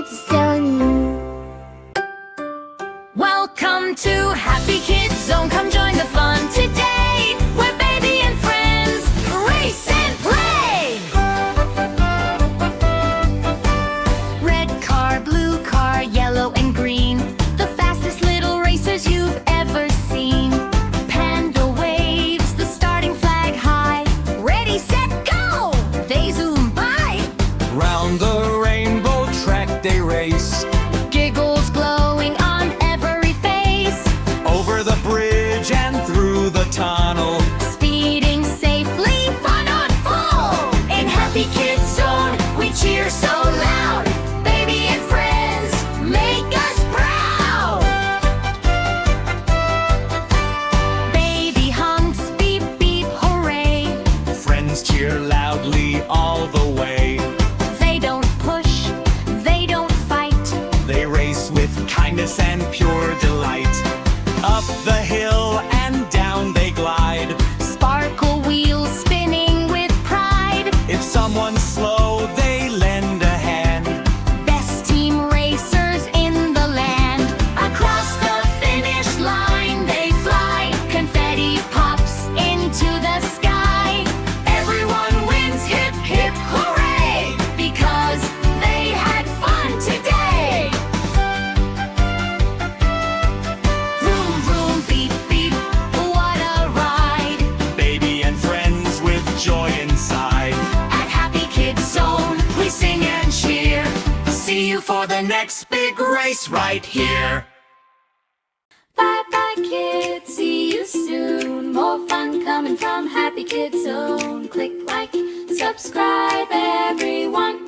Kids Zone. Welcome to Happy Kids Zone. Come join the fun today, where baby and friends race and play. Red car, blue car, yellow and green, the fastest little racers you've ever seen. Panda waves the starting flag high. Ready, set, go! They zoom by. Round the rainbow track they race. Giggles glowing on every face. Over the bridge and through the tunnel. Speeding safely, fun on full. In Happy Kids Zone, we cheer so loud. Baby and friends make us proud. Baby honks, beep beep, hooray. Friends cheer loudly all the way. They don't push, they don't fight. They race with kindness and pure delight. Up the hill and down they glide. Sparkle wheels spinning with pride. If someone's slow, they lend a hand. Best team racers in the land. Across the finish line they fly. Confetti pops into the sky. Everyone wins, hip hip hooray, because they had fun today. Vroom vroom, beep beep, what a ride. Baby and friends with joy inside. At Happy Kids Zone we sing and cheer. See you for the next big race right here. Bye bye kids, see you soon. More fun coming from Happy Kids Zone. Click like, subscribe everyone.